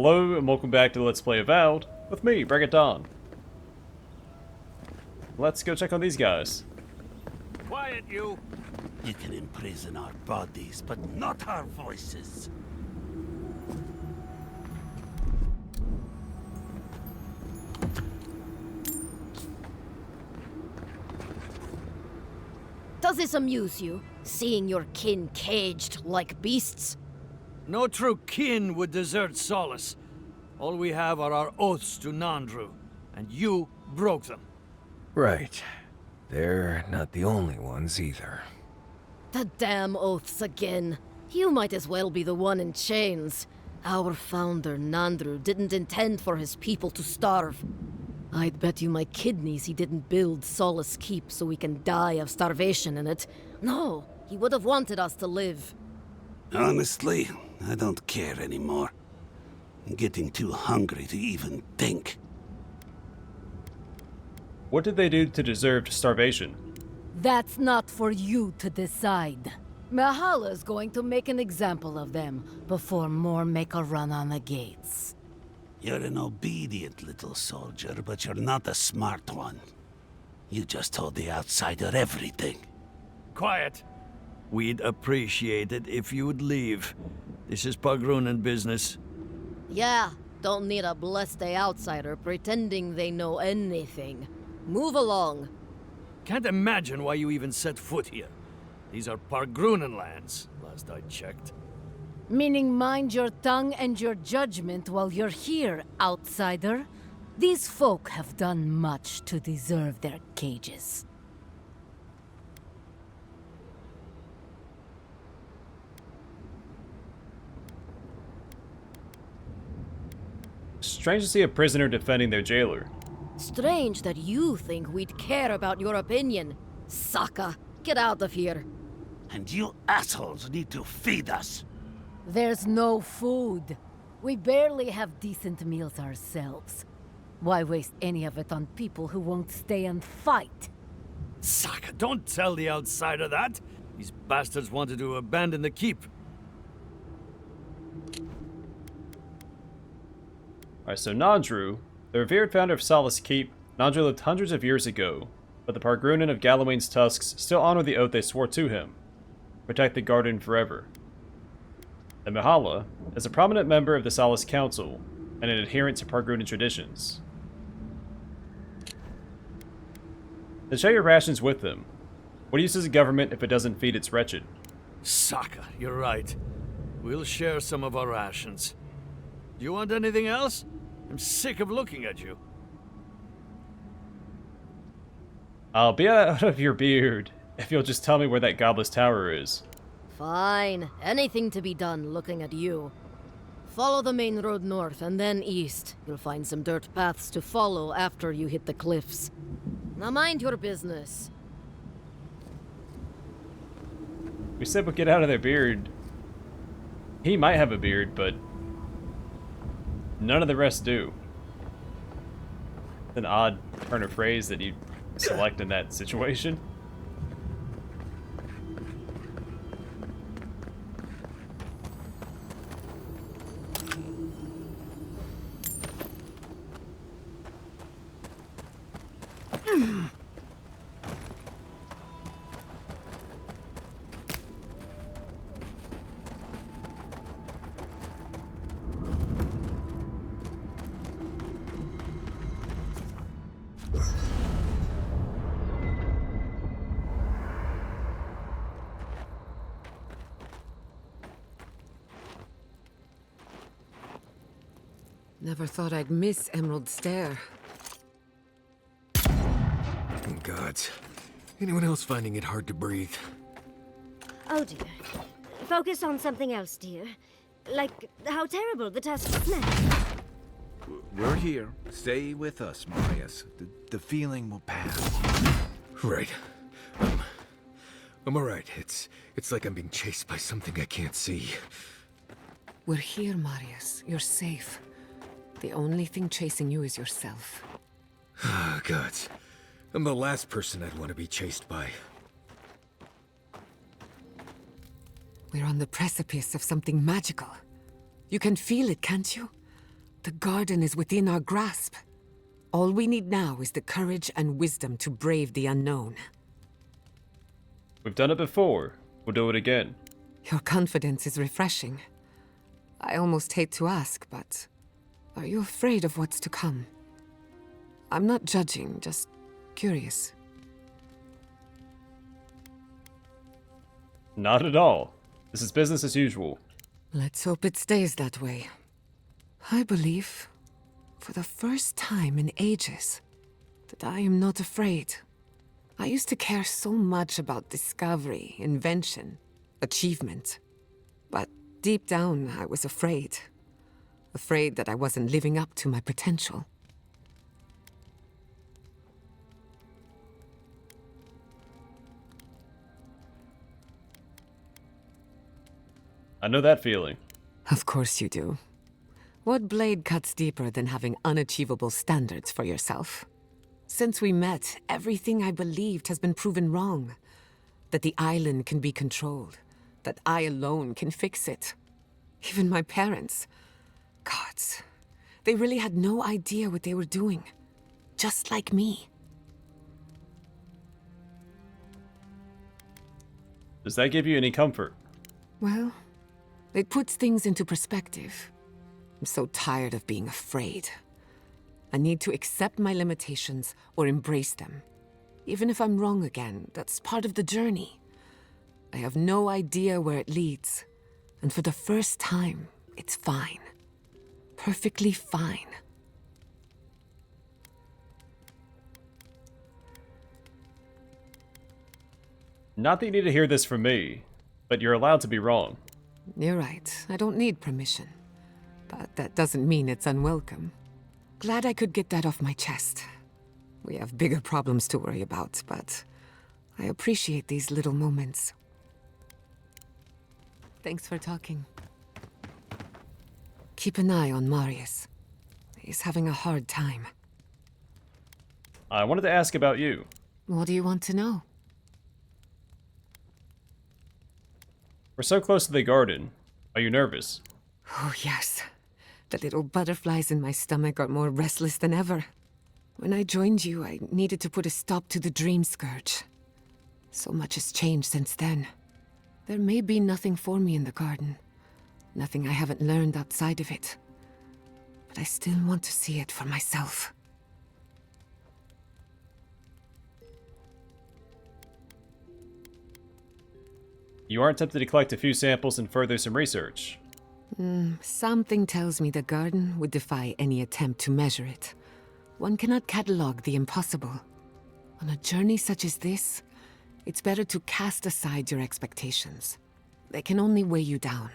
Hello and welcome back to Let's Play Avowed with me, BringItDon. Let's go check on these guys. Quiet, you! You can imprison our bodies, but not our voices. Does this amuse you, seeing your kin caged like beasts? No true kin would desert Solace. All we have are our oaths to Nandru, and you broke them. Right. They're not the only ones either. The damn oaths again. You might as well be the one in chains. Our founder, Nandru, didn't intend for his people to starve. I'd bet you my kidneys he didn't build Solace Keep so we can die of starvation in it. No, he would have wanted us to live. Honestly, I don't care anymore. I'm getting too hungry to even think. What did they do to deserve starvation? That's not for you to decide. Mahala's going to make an example of them before more make a run on the gates. You're an obedient little soldier, but you're not a smart one. You just told the outsider everything. Quiet! We'd appreciate it if you would leave. This is Pargrunan business. Yeah, don't need a blessed outsider pretending they know anything. Move along. Can't imagine why you even set foot here. These are Pargrunan lands, last I checked. Meaning mind your tongue and your judgment while you're here, outsider. These folk have done much to deserve their cages. Strange to see a prisoner defending their jailer. Strange that you think we'd care about your opinion. Saka, get out of here. And you assholes need to feed us. There's no food. We barely have decent meals ourselves. Why waste any of it on people who won't stay and fight? Saka, don't tell the outsider that! These bastards wanted to abandon the keep. Alright, so Nandru, the revered founder of Solace Keep, Nandru lived hundreds of years ago, but the Pargrunan of Galawain's Tusks still honor the oath they swore to him. Protect the garden forever. The Mihala is a prominent member of the Solace Council and an adherent to Pargrunan traditions. They share your rations with them. What use is a government if it doesn't feed its wretched? Saka, you're right. We'll share some of our rations. Do you want anything else? I'm sick of looking at you. I'll be out of your beard if you'll just tell me where that Godless Tower is. Fine. Anything to be done looking at you. Follow the main road north and then east. You'll find some dirt paths to follow after you hit the cliffs. Now mind your business. We said we'll get out of their beard. He might have a beard, but none of the rest do. It's an odd turn of phrase that you select in that situation. Never thought I'd miss Emerald Stair. Gods. Anyone else finding it hard to breathe? Oh dear. Focus on something else, dear. Like how terrible the Tusks smell. We're here. Stay with us, Marius. The feeling will pass. Right. I'm alright. It's like I'm being chased by something I can't see. We're here, Marius. You're safe. The only thing chasing you is yourself. Ah, gods. I'm the last person I'd want to be chased by. We're on the precipice of something magical. You can feel it, can't you? The garden is within our grasp. All we need now is the courage and wisdom to brave the unknown. We've done it before. We'll do it again. Your confidence is refreshing. I almost hate to ask, but are you afraid of what's to come? I'm not judging, just curious. Not at all. This is business as usual. Let's hope it stays that way. I believe, for the first time in ages, that I am not afraid. I used to care so much about discovery, invention, achievement. But deep down, I was afraid. Afraid that I wasn't living up to my potential. I know that feeling. Of course you do. What blade cuts deeper than having unachievable standards for yourself? Since we met, everything I believed has been proven wrong. That the island can be controlled. That I alone can fix it. Even my parents. Gods. They really had no idea what they were doing. Just like me. Does that give you any comfort? Well, it puts things into perspective. I'm so tired of being afraid. I need to accept my limitations or embrace them. Even if I'm wrong again, that's part of the journey. I have no idea where it leads. And for the first time, it's fine. Perfectly fine. Not that you need to hear this from me, but you're allowed to be wrong. You're right. I don't need permission. But that doesn't mean it's unwelcome. Glad I could get that off my chest. We have bigger problems to worry about, but I appreciate these little moments. Thanks for talking. Keep an eye on Marius. He's having a hard time. I wanted to ask about you. What do you want to know? We're so close to the garden. Are you nervous? Oh, yes. The little butterflies in my stomach are more restless than ever. When I joined you, I needed to put a stop to the dream scourge. So much has changed since then. There may be nothing for me in the garden. Nothing I haven't learned outside of it. But I still want to see it for myself. You aren't tempted to collect a few samples and further some research? Something tells me the garden would defy any attempt to measure it. One cannot catalog the impossible. On a journey such as this, it's better to cast aside your expectations. They can only weigh you down.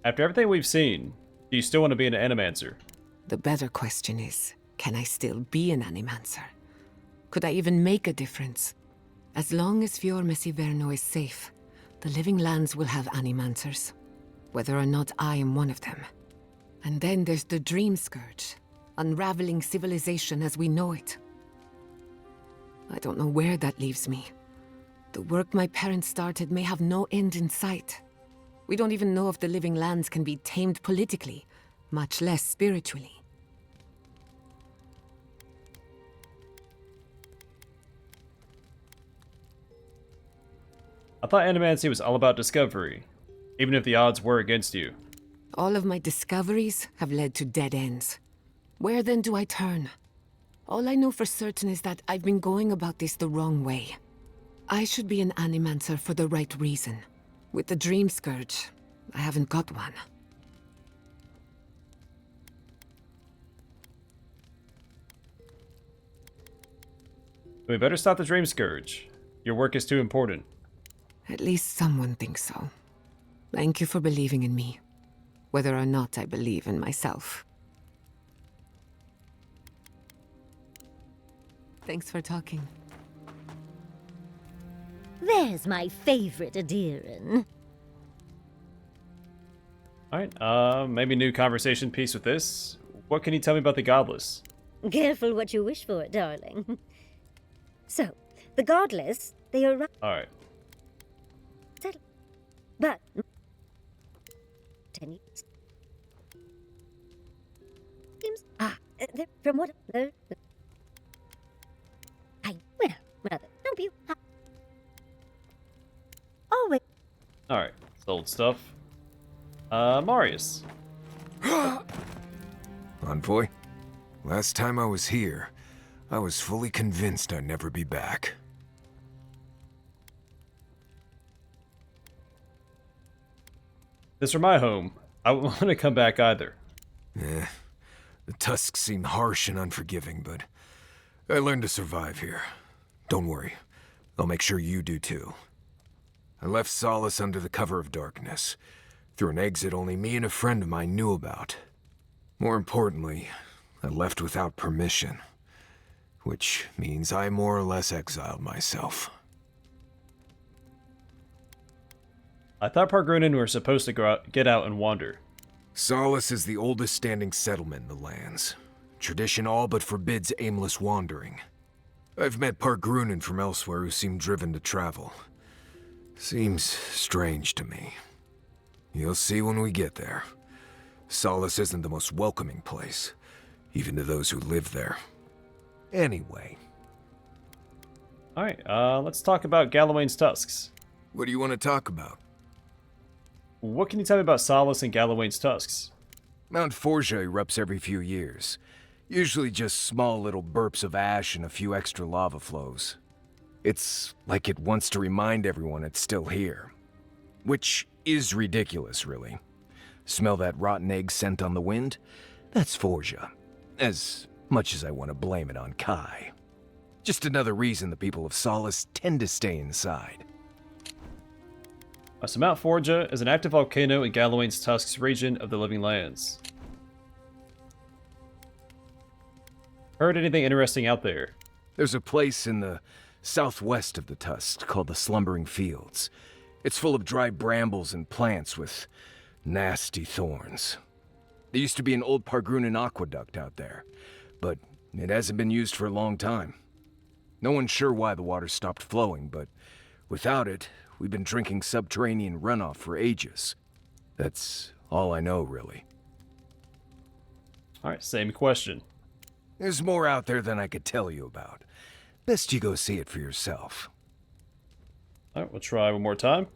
After everything we've seen, do you still want to be an animancer? The better question is, can I still be an animancer? Could I even make a difference? As long as Fior Messiverno is safe, the Living Lands will have animancers. Whether or not I am one of them. And then there's the Dream Scourge, unraveling civilization as we know it. I don't know where that leaves me. The work my parents started may have no end in sight. We don't even know if the Living Lands can be tamed politically, much less spiritually. I thought animancy was all about discovery, even if the odds were against you. All of my discoveries have led to dead ends. Where then do I turn? All I know for certain is that I've been going about this the wrong way. I should be an animancer for the right reason. With the Dream Scourge, I haven't got one. We better stop the Dream Scourge. Your work is too important. At least someone thinks so. Thank you for believing in me, whether or not I believe in myself. Thanks for talking. There's my favorite Adiran. Alright, maybe new conversation piece with this. What can you tell me about the Godless? Careful what you wish for, darling. So, the Godless, they are... Alright. But Can you? Seems from what I well, rather don't be. Oh wait. Alright, sold stuff. Marius. Envoy, last time I was here, I was fully convinced I'd never be back. This is my home. I wouldn't want to come back either. The Tusks seem harsh and unforgiving, but I learned to survive here. Don't worry, I'll make sure you do too. I left Solace under the cover of darkness, through an exit only me and a friend of mine knew about. More importantly, I left without permission, which means I more or less exiled myself. I thought Pargrunen were supposed to get out and wander. Solace is the oldest standing settlement in the lands. Tradition all but forbids aimless wandering. I've met Pargrunen from elsewhere who seem driven to travel. Seems strange to me. You'll see when we get there. Solace isn't the most welcoming place, even to those who live there. Anyway. Alright, let's talk about Galawain's Tusks. What do you want to talk about? What can you tell me about Solace and Galawain's Tusks? Mount Forja erupts every few years. Usually just small little burps of ash and a few extra lava flows. It's like it wants to remind everyone it's still here. Which is ridiculous, really. Smell that rotten egg scent on the wind? That's Forja. As much as I want to blame it on Kai. Just another reason the people of Solace tend to stay inside. So Mount Forja is an active volcano in Galawain's Tusks region of the Living Lands. Heard anything interesting out there? There's a place in the southwest of the Tusks called the Slumbering Fields. It's full of dry brambles and plants with nasty thorns. There used to be an old Pargrunen aqueduct out there, but it hasn't been used for a long time. No one's sure why the water stopped flowing, but without it, we've been drinking subterranean runoff for ages. That's all I know, really. Alright, same question. There's more out there than I could tell you about. Best you go see it for yourself. Alright, we'll try one more time.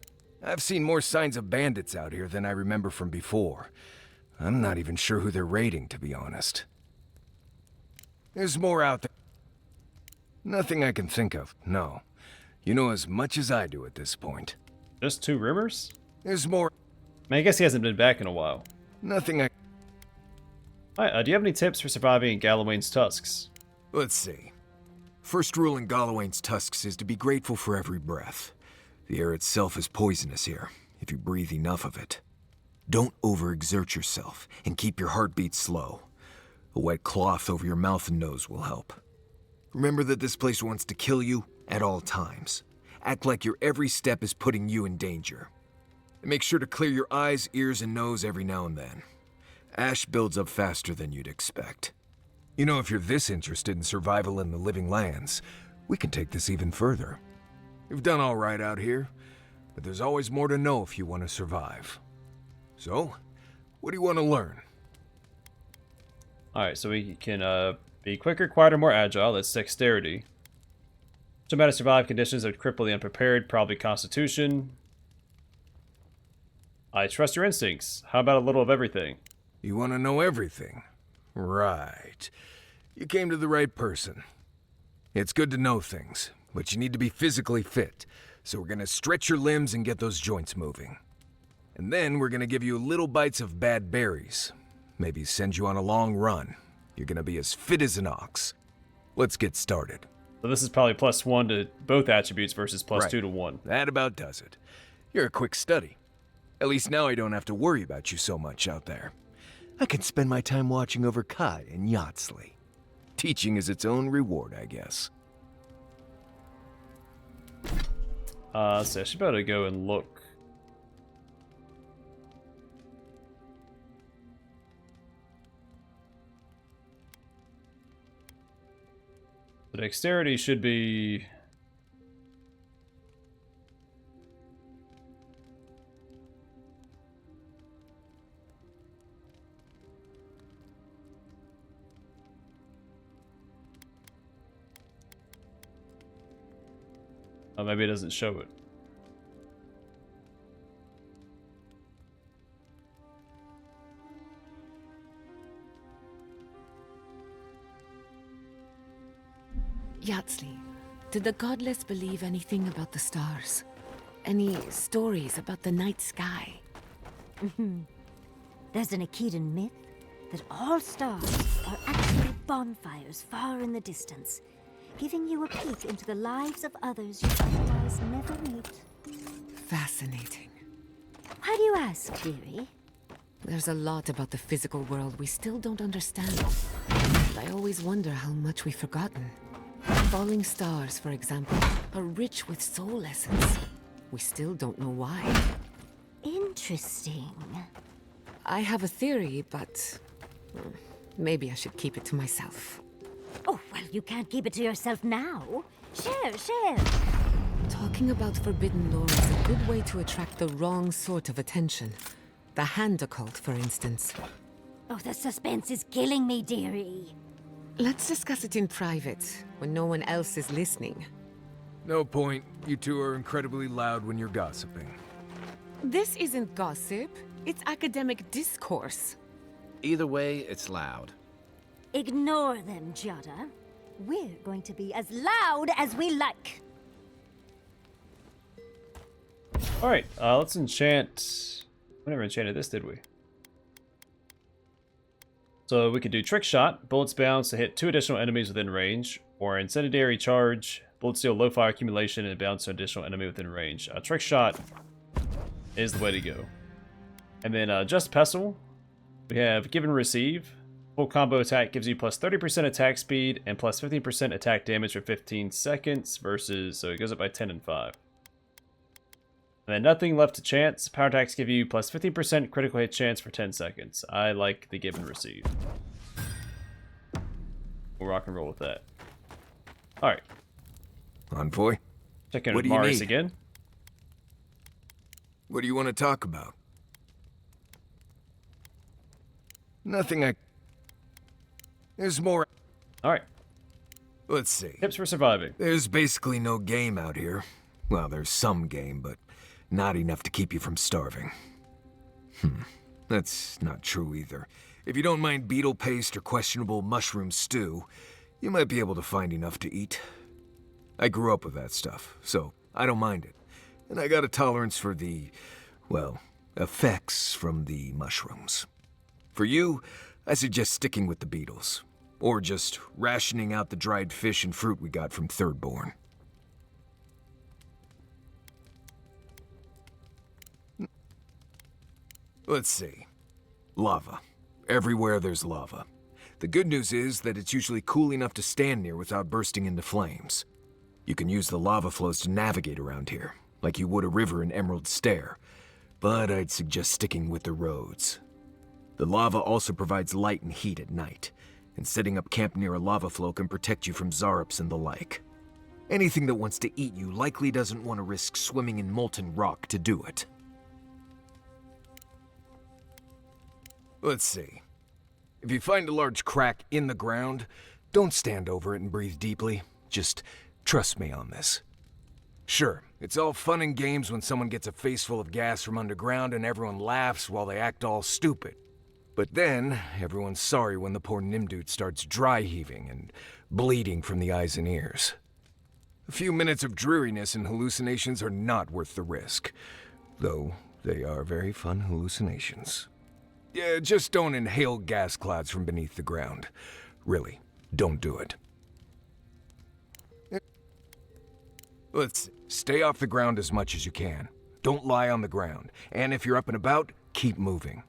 I've seen more signs of bandits out here than I remember from before. I'm not even sure who they're raiding, to be honest. There's more out there. Nothing I can think of, no. You know as much as I do at this point. Just 2 rumors? There's more. I mean, I guess he hasn't been back in a while. Nothing I... Alright, do you have any tips for surviving in Galawain's Tusks? Let's see. First rule in Galawain's Tusks is to be grateful for every breath. The air itself is poisonous here, if you breathe enough of it. Don't overexert yourself, and keep your heartbeat slow. A wet cloth over your mouth and nose will help. Remember that this place wants to kill you at all times. Act like your every step is putting you in danger. And make sure to clear your eyes, ears, and nose every now and then. Ash builds up faster than you'd expect. You know, if you're this interested in survival in the Living Lands, we can take this even further. You've done all right out here, but there's always more to know if you want to survive. So, what do you want to learn? Alright, so we can be quicker, quieter, more agile. That's dexterity. No matter survive conditions that would cripple the unprepared, probably constitution. I trust your instincts. How about a little of everything? You want to know everything? Right. You came to the right person. It's good to know things, but you need to be physically fit. So we're going to stretch your limbs and get those joints moving. And then we're going to give you little bites of bad berries. Maybe send you on a long run. You're going to be as fit as an ox. Let's get started. So this is probably +1 to both attributes versus +2 Right. to 1. That about does it. You're a quick study. At least now I don't have to worry about you so much out there. I can spend my time watching over Kai and Yatsley. Teaching is its own reward, I guess. So I should better go and look. The dexterity should be... Oh, maybe it doesn't show it. Yatsley, did the godless believe anything about the stars? Any stories about the night sky? There's an Akedan myth that all stars are actually bonfires far in the distance, giving you a peek into the lives of others you otherwise never meet. Fascinating. Why do you ask, dearie? There's a lot about the physical world we still don't understand. And I always wonder how much we've forgotten. Falling stars, for example, are rich with soul essence. We still don't know why. Interesting. I have a theory, but maybe I should keep it to myself. Oh, well, you can't keep it to yourself now. Share. Talking about forbidden lore is a good way to attract the wrong sort of attention. The hand occult, for instance. Oh, the suspense is killing me, dearie. Let's discuss it in private, when no one else is listening. No point. You two are incredibly loud when you're gossiping. This isn't gossip. It's academic discourse. Either way, it's loud. Ignore them, Jada. We're going to be as loud as we like. Alright, let's enchant... We never enchanted this, did we? So we could do Trick Shot, bullets bounce to hit 2 additional enemies within range, or Incendiary Charge, bullets deal low fire accumulation and bounce to an additional enemy within range. Trick Shot is the way to go. And then Just Pestle, we have Give and Receive. Full combo attack gives you plus 30% attack speed and plus 15% attack damage for 15 seconds versus, so it goes up by 10 and 5. And then Nothing Left to Chance. Power attacks give you plus 15% critical hit chance for 10 seconds. I like the Give and Receive. We'll rock and roll with that. Alright. Envoy? Check in What with do you Marius need? again. What do you want to talk about? Nothing. There's more. Alright. Let's see. Tips for surviving. There's basically no game out here. Well, there's some game, but not enough to keep you from starving. That's not true either. If you don't mind beetle paste or questionable mushroom stew, you might be able to find enough to eat. I grew up with that stuff, so I don't mind it. And I got a tolerance for the, well, effects from the mushrooms. For you, I suggest sticking with the beetles. Or just rationing out the dried fish and fruit we got from Thirdborn. Let's see. Lava. Everywhere there's lava. The good news is that it's usually cool enough to stand near without bursting into flames. You can use the lava flows to navigate around here, like you would a river in Emerald Stair, but I'd suggest sticking with the roads. The lava also provides light and heat at night, and setting up camp near a lava flow can protect you from Zarups and the like. Anything that wants to eat you likely doesn't want to risk swimming in molten rock to do it. Let's see. If you find a large crack in the ground, don't stand over it and breathe deeply. Just trust me on this. Sure, it's all fun and games when someone gets a face full of gas from underground and everyone laughs while they act all stupid. But then, everyone's sorry when the poor Nimdude starts dry heaving and bleeding from the eyes and ears. A few minutes of dreariness and hallucinations are not worth the risk. Though, they are very fun hallucinations. Yeah, just don't inhale gas clouds from beneath the ground. Really, don't do it. Let's stay off the ground as much as you can. Don't lie on the ground. And if you're up and about, keep moving.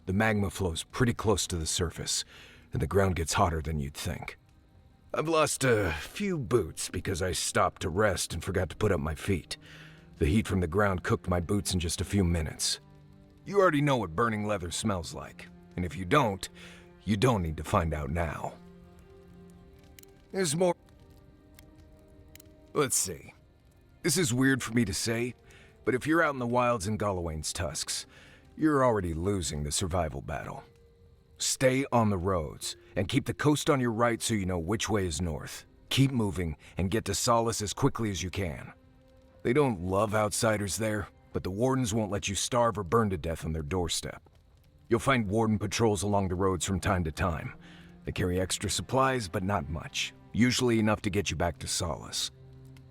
The magma flows pretty close to the surface, and the ground gets hotter than you'd think. I've lost a few boots because I stopped to rest and forgot to put up my feet. The heat from the ground cooked my boots in just a few minutes. You already know what burning leather smells like, and if you don't need to find out now. There's more. Let's see. This is weird for me to say, but if you're out in the wilds in Galawain's Tusks, you're already losing the survival battle. Stay on the roads, and keep the coast on your right so you know which way is north. Keep moving, and get to Solace as quickly as you can. They don't love outsiders there, but the wardens won't let you starve or burn to death on their doorstep. You'll find warden patrols along the roads from time to time. They carry extra supplies, but not much. Usually enough to get you back to Solace.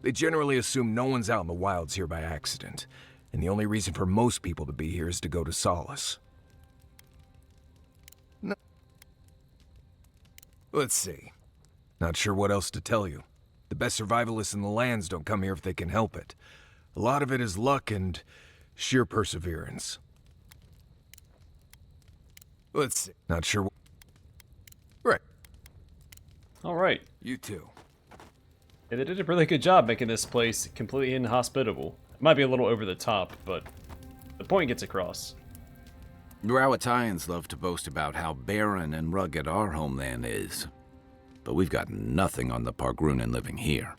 They generally assume no one's out in the wilds here by accident, and the only reason for most people to be here is to go to Solace. No. Let's see. Not sure what else to tell you. The best survivalists in the lands don't come here if they can help it. A lot of it is luck and sheer perseverance. Let's see. Not sure. Right. All right. You too. Yeah, they did a really good job making this place completely inhospitable. It might be a little over the top, but the point gets across. Rawatayans love to boast about how barren and rugged our homeland is. But we've got nothing on the Pargrunan living here.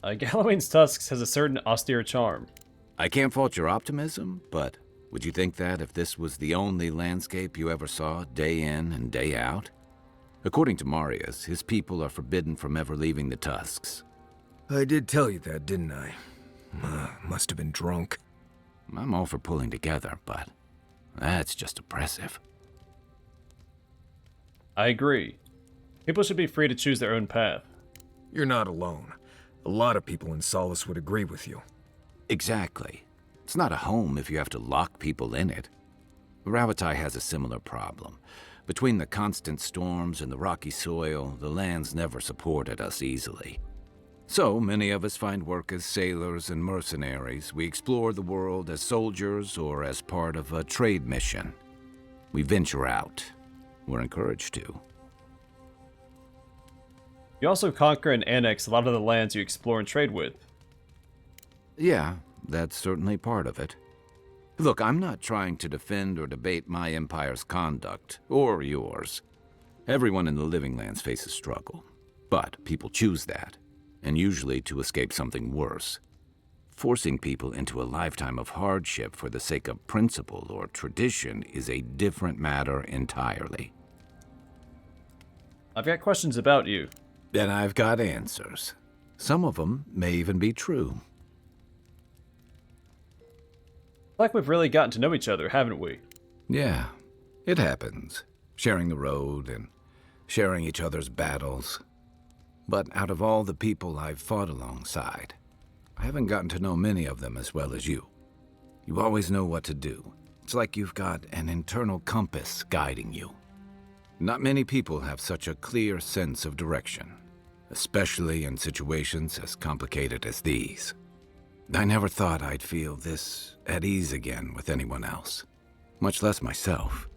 Galawain's Tusks has a certain austere charm. I can't fault your optimism, but would you think that if this was the only landscape you ever saw, day in and day out? According to Marius, his people are forbidden from ever leaving the Tusks. I did tell you that, didn't I? Must have been drunk. I'm all for pulling together, but that's just oppressive. I agree. People should be free to choose their own path. You're not alone. A lot of people in Solace would agree with you. Exactly. It's not a home if you have to lock people in it. Ravatai has a similar problem. Between the constant storms and the rocky soil, the lands never supported us easily. So many of us find work as sailors and mercenaries. We explore the world as soldiers or as part of a trade mission. We venture out. We're encouraged to. You also conquer and annex a lot of the lands you explore and trade with. Yeah, that's certainly part of it. Look, I'm not trying to defend or debate my empire's conduct, or yours. Everyone in the Living Lands faces struggle. But people choose that, and usually to escape something worse. Forcing people into a lifetime of hardship for the sake of principle or tradition is a different matter entirely. I've got questions about you. Then I've got answers. Some of them may even be true. Like we've really gotten to know each other, haven't we? Yeah, it happens. Sharing the road and sharing each other's battles. But out of all the people I've fought alongside, I haven't gotten to know many of them as well as you. You always know what to do. It's like you've got an internal compass guiding you. Not many people have such a clear sense of direction, especially in situations as complicated as these. I never thought I'd feel this at ease again with anyone else, much less myself.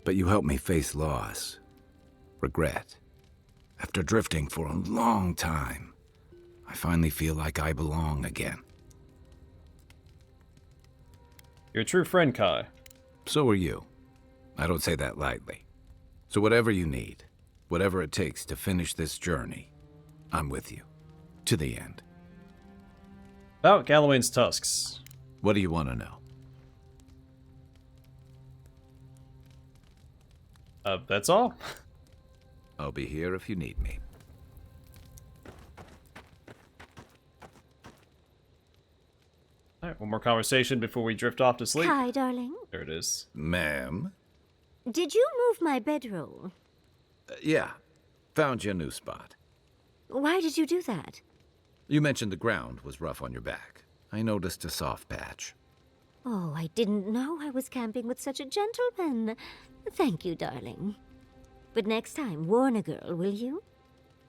But you helped me face loss, regret. After drifting for a long time, I finally feel like I belong again. You're a true friend, Kai. So are you. I don't say that lightly. So whatever you need, whatever it takes to finish this journey, I'm with you. To the end. About Galawain's Tusks. What do you want to know? That's all? I'll be here if you need me. Alright, one more conversation before we drift off to sleep. Hi, darling. There it is. Ma'am? Did you move my bedroll? Yeah. Found you a new spot. Why did you do that? You mentioned the ground was rough on your back. I noticed a soft patch. Oh, I didn't know I was camping with such a gentleman. Thank you, darling. But next time, warn a girl, will you?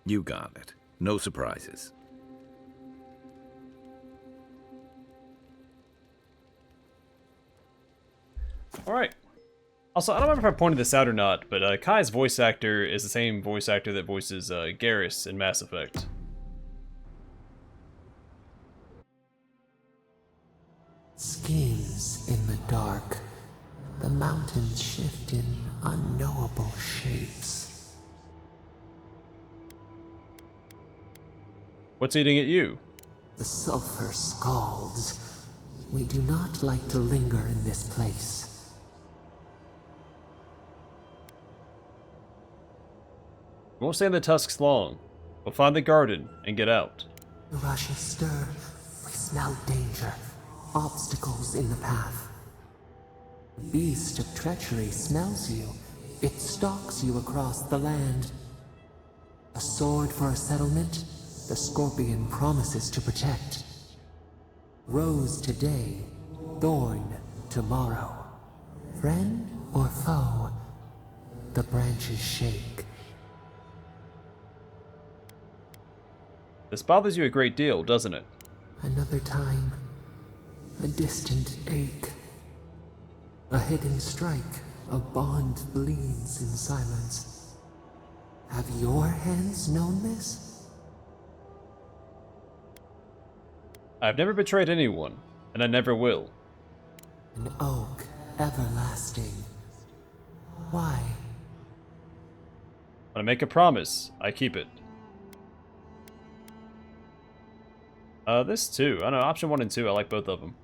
You got it. No surprises. Alright. Also, I don't remember if I pointed this out or not, but Kai's voice actor is the same voice actor that voices Garrus in Mass Effect. Schemes in the dark. The mountains shift in unknowable shapes. What's eating at you? The sulfur scalds. We do not like to linger in this place. We won't stay in the Tusks long. We'll find the garden and get out. The rushes stir. We smell danger. Obstacles in the path. The beast of treachery smells you. It stalks you across the land. A sword for a settlement, the scorpion promises to protect. Rose today, thorn tomorrow. Friend or foe, the branches shake. This bothers you a great deal, doesn't it? Another time, a distant ache. A hidden strike, a bond bleeds in silence. Have your hands known this? I've never betrayed anyone, and I never will. An oak, everlasting. Why? When I make a promise, I keep it. This too. I don't know, option 1 and 2, I like both of them.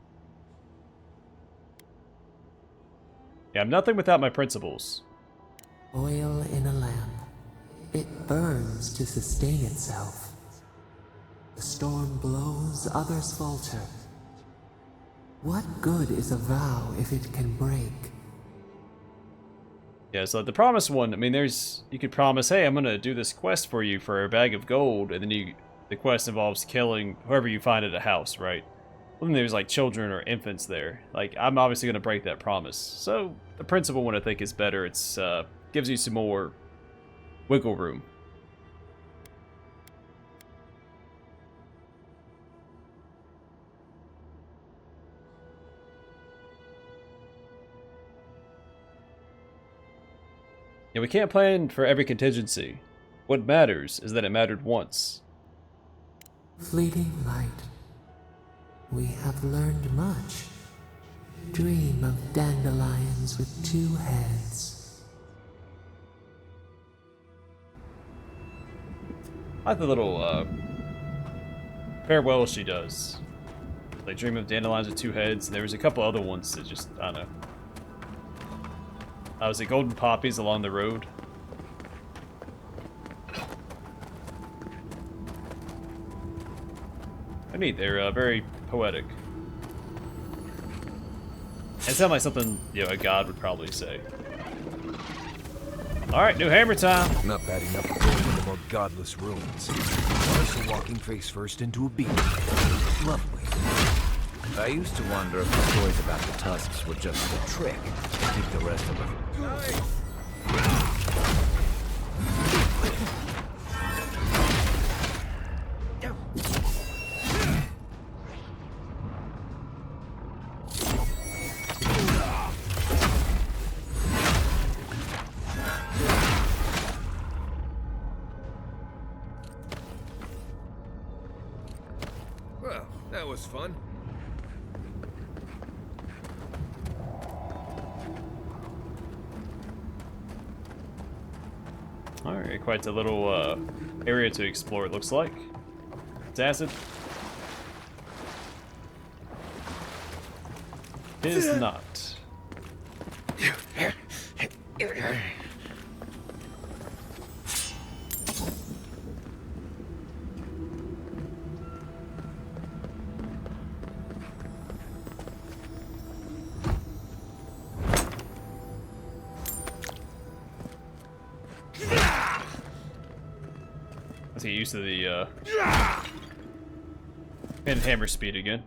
Yeah, I'm nothing without my principles. Oil in a lamp. It burns to sustain itself. The storm blows, others falter. What good is a vow if it can break? Yeah, so the promise one, I mean, you could promise, hey, I'm gonna do this quest for you for a bag of gold, and then the quest involves killing whoever you find at a house, right? Well, then there's like children or infants there. Like, I'm obviously gonna break that promise. So the principal one I think is better. It's gives you some more wiggle room. Yeah, we can't plan for every contingency. What matters is that it mattered once. Fleeting light. We have learned much. Dream of dandelions with 2 heads. I like the little farewell she does. Like dream of dandelions with 2 heads. And there was a couple other ones that just, I don't know. Was it golden poppies along the road? They're neat. They're very poetic. It sounds like something, you know, a god would probably say. Alright, new hammer time! Not bad enough to go into the more godless ruins. First a walking face first into a beetle. Lovely. I used to wonder if the stories about the Tusks were just a trick to keep the rest of them. Well, that was fun. Alright, quite a little area to explore, it looks like. It's acid. It is not. Let's get used to the pin hammer speed again.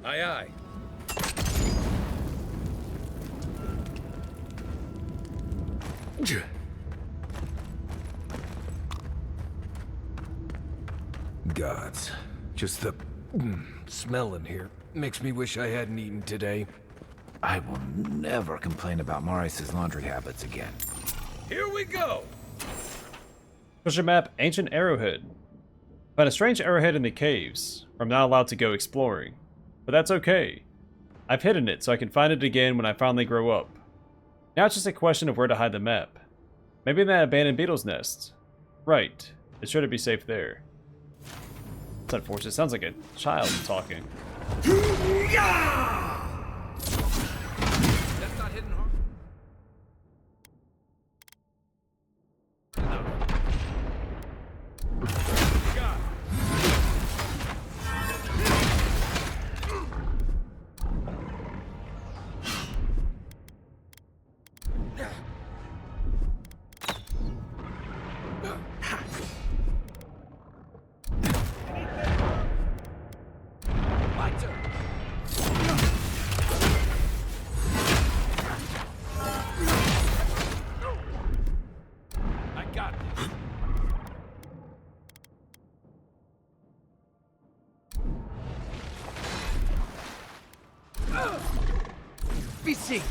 Aye, aye. Gods. Just the smell in here makes me wish I hadn't eaten today. I will never complain about Maurice's laundry habits again. Here we go! Treasure map, Ancient Arrowhead. Found a strange arrowhead in the caves, where I'm not allowed to go exploring. But that's okay. I've hidden it so I can find it again when I finally grow up. Now it's just a question of where to hide the map. Maybe in that abandoned beetle's nest. Right. It's sure to be safe there. It's unfortunate. It sounds like a child talking. That's not hidden hard. BC.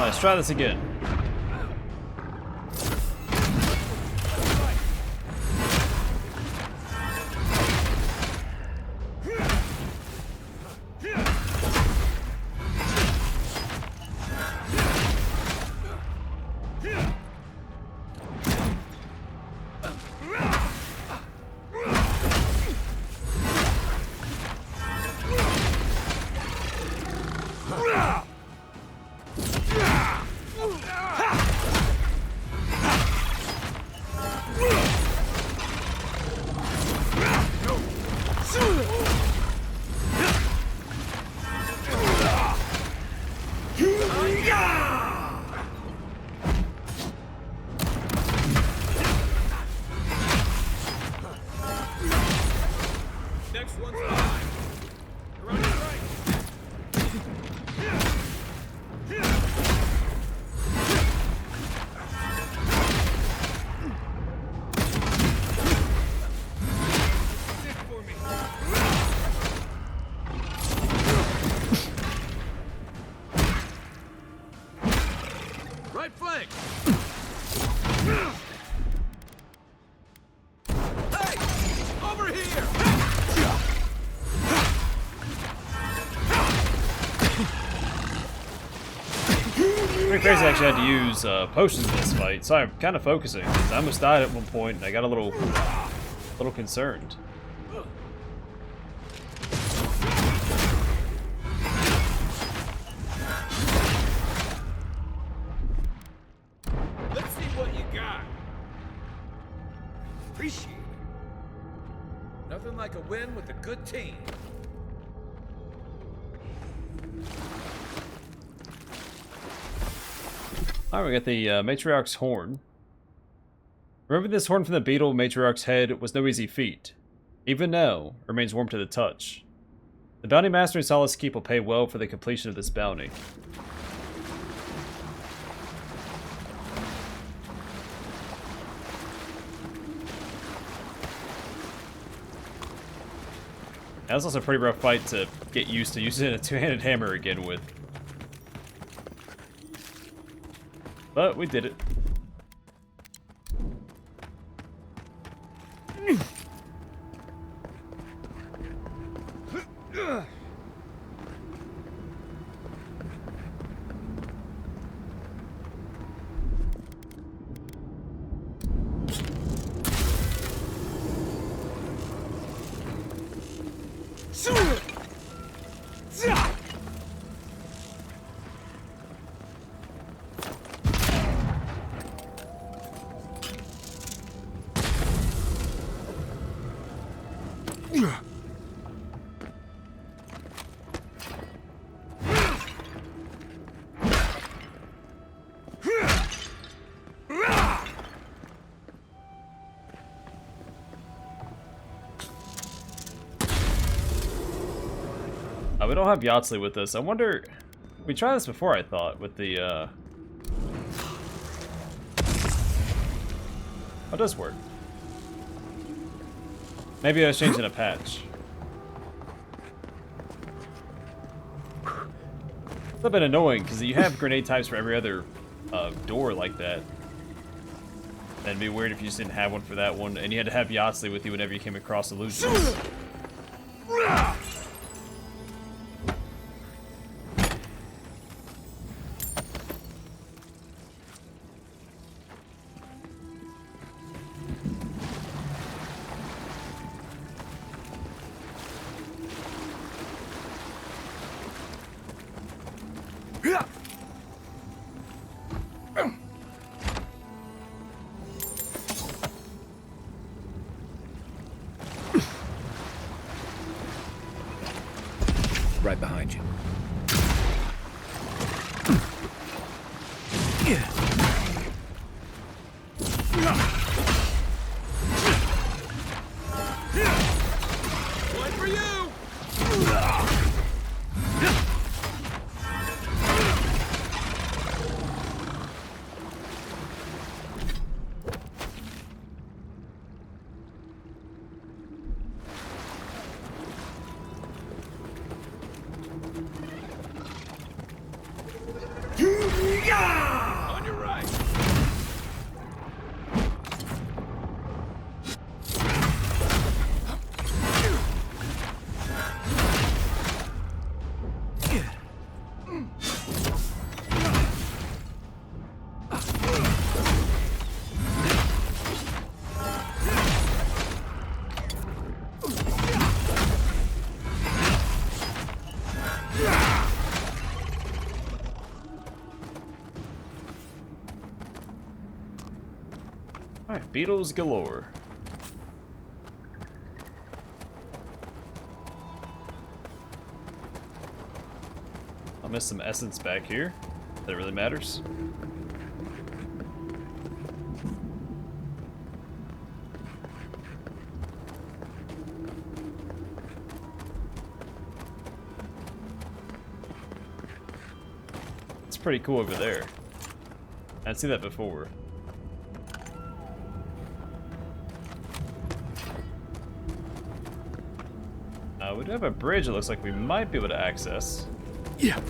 Let's try this again. Right flank. Hey, over here. Pretty crazy I actually had to use potions in this fight, so I'm kind of focusing. I almost died at one point and I got a little concerned. Let's see what you got. Appreciate it. Nothing like a win with a good team. Alright, we got the Matriarch's Horn. Removing this horn from the beetle Matriarch's head was no easy feat. Even now, it remains warm to the touch. The bounty master in Solace Keep will pay well for the completion of this bounty. That was also a pretty rough fight to get used to using a two-handed hammer again with. But we did it. We don't have Yahtzee with us. I wonder... We tried this before, I thought, with the, Oh, it does work. Maybe I was changing a patch. It's a bit annoying, because you have grenade types for every other door like that. That'd be weird if you just didn't have one for that one, and you had to have Yahtzee with you whenever you came across illusions. Right behind you. One for you! On your right. Alright, beetles galore. I'll miss some essence back here. That really matters. It's pretty cool over there. I'd seen that before. We do have a bridge it looks like we might be able to access. Yeah.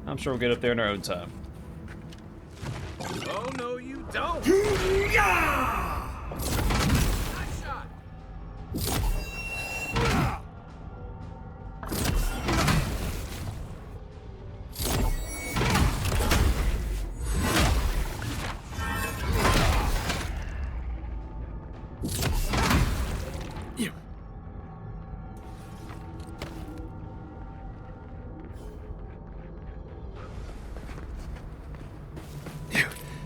I'm sure we'll get up there in our own time. Oh, no, you don't! Nice shot!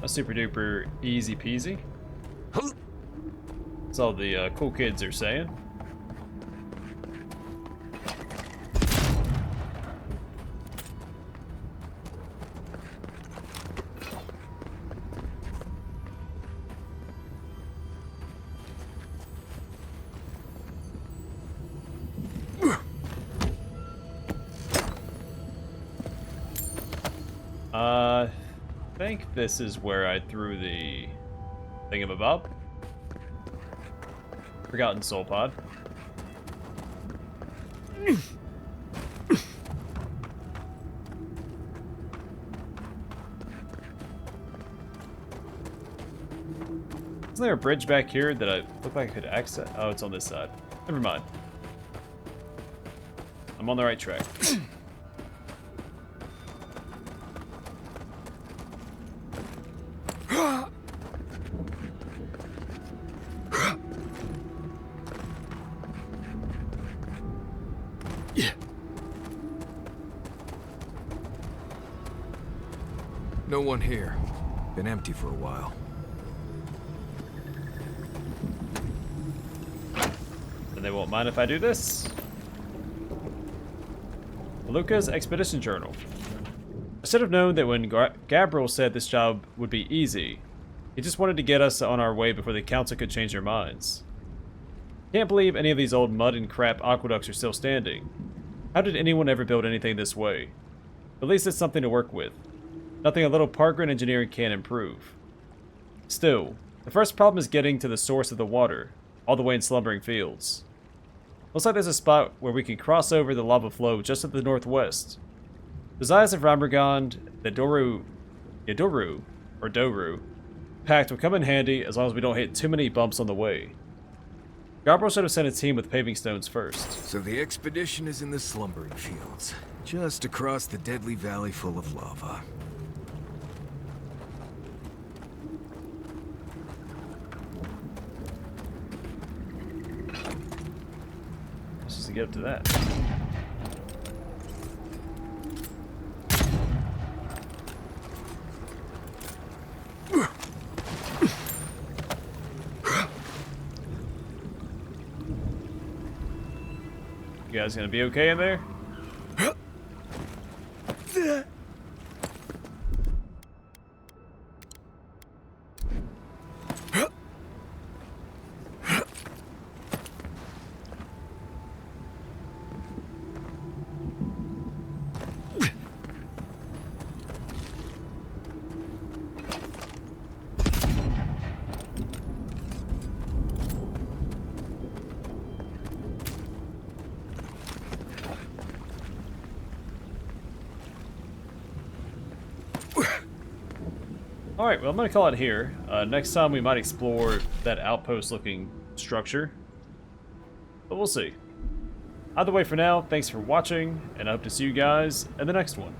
A super duper easy peasy. That's all the cool kids are saying. I think this is where I threw the thingamabob. Forgotten soul pod. Isn't there a bridge back here that I look like I could access? Oh, it's on this side. Never mind. I'm on the right track. no one here. Been empty for a while. Then they won't mind if I do this. Luca's Expedition Journal. I should have known that when Gabriel said this job would be easy. He just wanted to get us on our way before the council could change their minds. Can't believe any of these old mud and crap aqueducts are still standing. How did anyone ever build anything this way? At least it's something to work with. Nothing a little park-run engineering can't improve. Still, the first problem is getting to the source of the water, all the way in Slumbering Fields. Looks like there's a spot where we can cross over the lava flow just to the northwest. The Zayas of Rambergond, the Doru pact will come in handy as long as we don't hit too many bumps on the way. Gabriel should have sent a team with paving stones first. So the expedition is in the Slumbering Fields, just across the deadly valley full of lava. Just to get up to that. You guys gonna be okay in there? Alright, well, I'm going to call it here. Next time we might explore that outpost-looking structure. But we'll see. Either way, for now, thanks for watching, and I hope to see you guys in the next one.